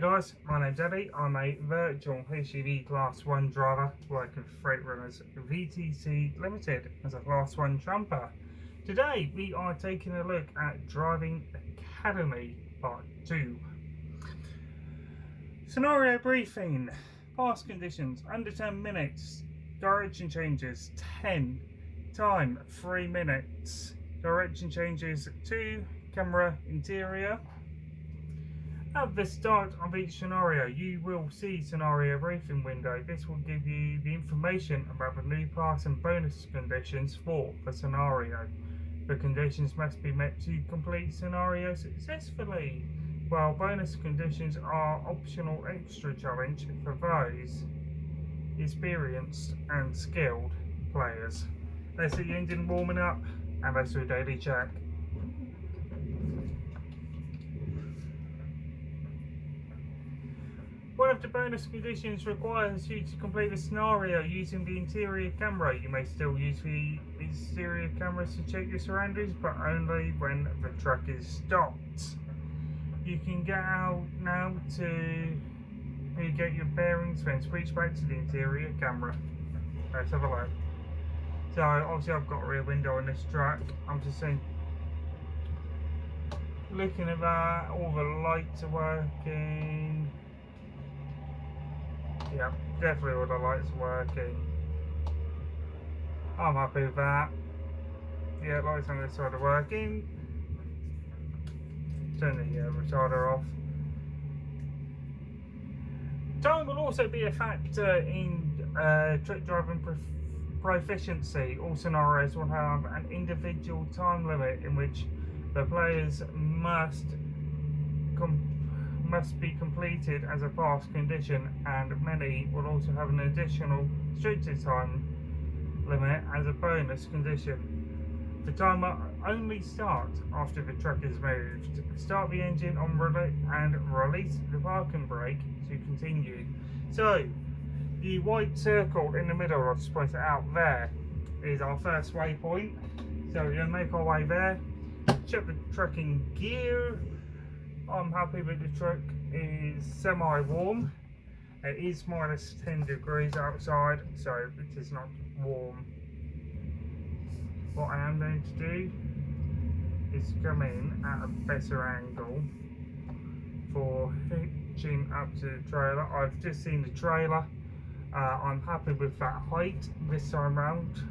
guys, my name's Eddie. I'm a virtual HGV Class 1 driver working for Freight Runners VTC Limited as a Class 1 tramper. Today we are taking a look at Driving Academy Part 2. Scenario briefing. Pass conditions under 10 minutes. Direction changes 10. Time 3 minutes. Direction changes 2. Camera interior. At the start of each scenario, you will see scenario briefing window. This will give you the information about the new pass and bonus conditions for the scenario. The conditions must be met to complete scenario successfully, while bonus conditions are optional extra challenge for those experienced and skilled players. Let's see the engine warming up and let's do a daily check. One of the bonus conditions requires you to complete the scenario using the interior camera. You may still use the exterior cameras to check your surroundings, but only when the truck is stopped. You can get out now to get your bearings, then switch back to the interior camera. Let's have a look. So obviously I've got a rear window on this truck. I'm just saying, looking at that, all the lights are working. Yeah, definitely all the lights are working. I'm happy with that. Yeah, lights on this side are working. Turn the retarder off. Time will also be a factor in truck driving proficiency. All scenarios will have an individual time limit in which the players must be completed as a pass condition, and many will also have an additional stricter time limit as a bonus condition. The timer only starts after the truck is moved. Start the engine on and release the parking brake to continue. So the white circle in the middle, I'll just point it out there, is our first waypoint. So we're going to make our way there, check the truck in gear. I'm happy with the truck is semi-warm. It is minus 10 degrees outside, so it is not warm. What I am going to do is come in at a better angle for hitching up to the trailer. I've just seen the trailer. I'm happy with that height this time round.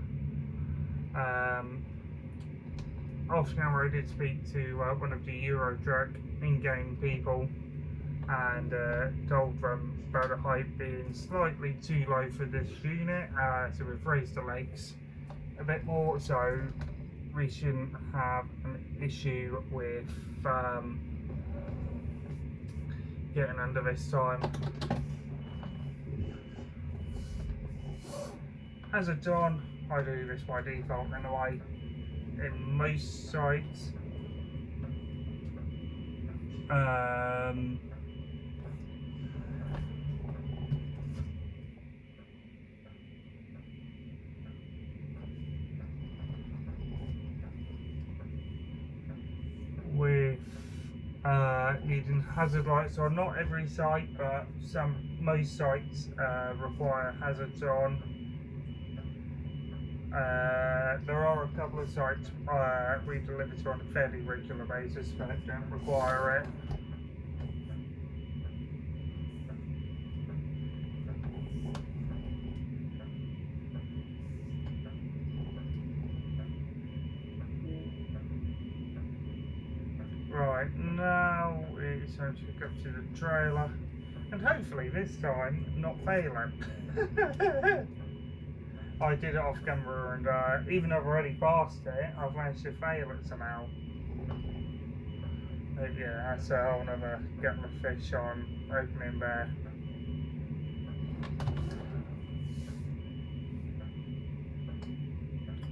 Off camera I did speak to one of the Euro truck in-game people and told them about the height being slightly too low for this unit, so we've raised the legs a bit more, so we shouldn't have an issue with getting under this time. As a Don, I do this by default anyway in most sites. With needing hazard lights on, not every site, but most sites require hazards on. There are a couple of sites we deliver to on a fairly regular basis that don't require it. Right, now it's time to hook up to the trailer and hopefully this time not failing. I did it off camera and even though I've already passed it, I've managed to fail it somehow. But yeah, that's a whole nother kettle of fish on opening there.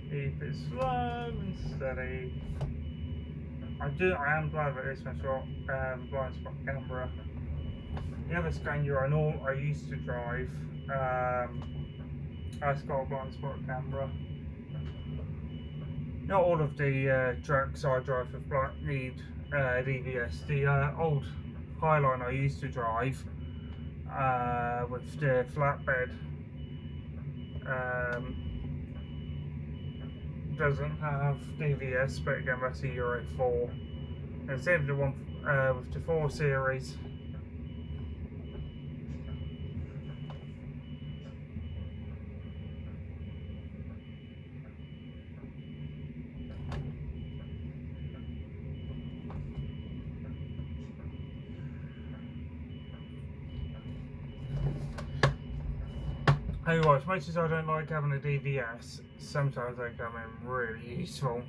Keep it slow and steady. I am glad that this one's got blind spot camera. The other Scania I used to drive, it's got a blind spot camera. Not all of the trucks I drive with need DVS. The old Highline I used to drive with the flatbed doesn't have DVS, but again that's a Euro 4. Instead of the one with the 4 Series, anyway, as much as I don't like having a DVS, sometimes they come in really useful.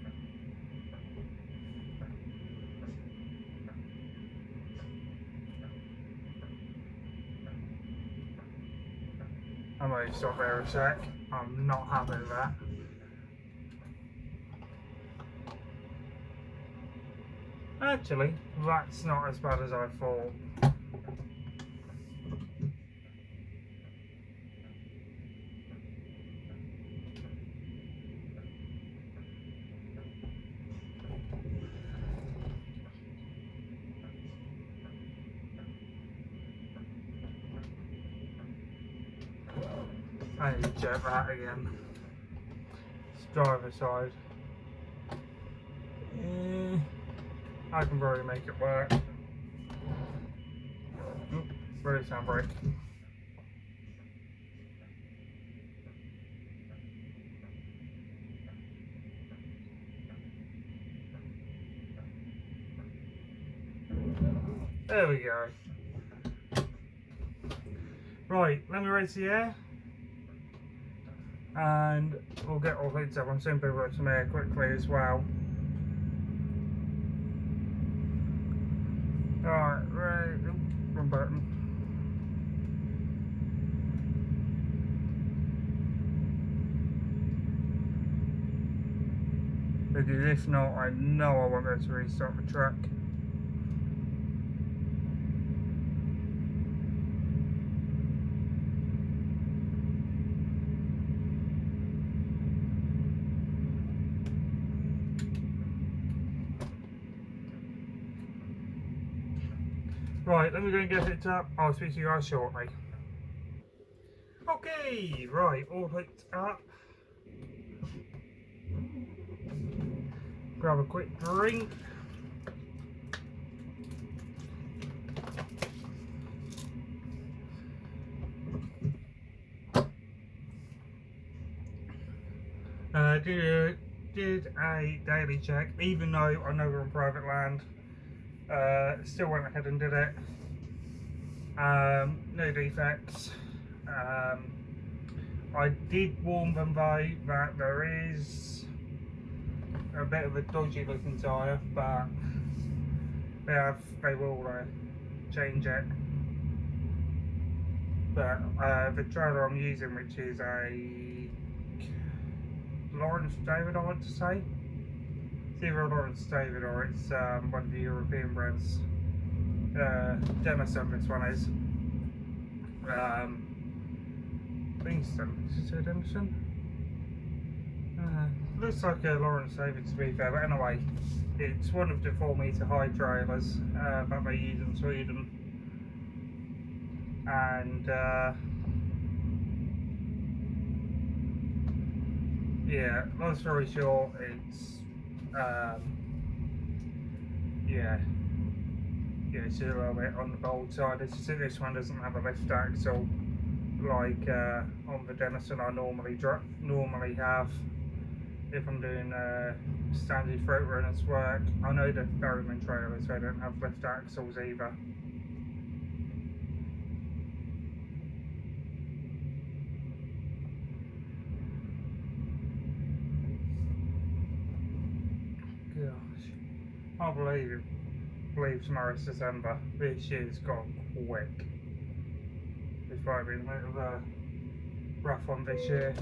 I might stop there a sec. I'm not happy with that. Actually, that's not as bad as I thought. I need to check that again. It's driver side. I can probably make it work. Road handbrake. There we go. Right, let me raise the air. And we'll get all heads up. I'm soon going to put some air quickly as well. Alright, right, wrong button. Because if not, I know I won't be able to restart the truck. Right, let me go and get it up. I'll speak to you guys shortly. Okay, right, all hooked up. Grab a quick drink. Did a daily check, even though I know we're on private land. Still went ahead and did it. No defects. I did warn them though that there is a bit of a dodgy looking tyre, but they will change it. But the trailer I'm using, which is a Lawrence David, I want to say. It's either a Lawrence David or it's one of the European brands. Denison, this one is. Beeston, is it Denison? Looks like a Lawrence David to be fair, but anyway, it's one of the 4 metre high trailers that they use in Sweden. And yeah, long story short, it's it's a little bit on the bold side. This one doesn't have a lift axle like on the Denison I normally have if I'm doing standard Freight Runners work. I know the ferryman trailers, they don't have lift axles either. Gosh, I believe tomorrow's December. This year's gone quick. It's probably been a bit of a rough one this year.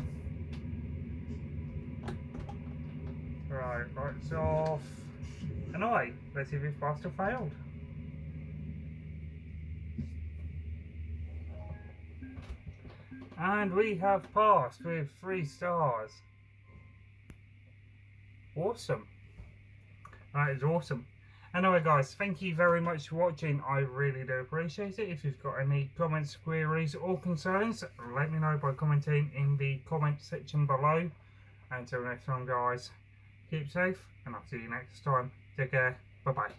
Right, lights off. And let's see if we've passed or failed. And we have passed with 3 stars. Awesome. That is awesome. Anyway guys, thank you very much for watching. I really do appreciate it. If you've got any comments, queries or concerns, let me know by commenting in the comment section below. Until next time guys, keep safe and I'll see you next time. Take care. Bye bye.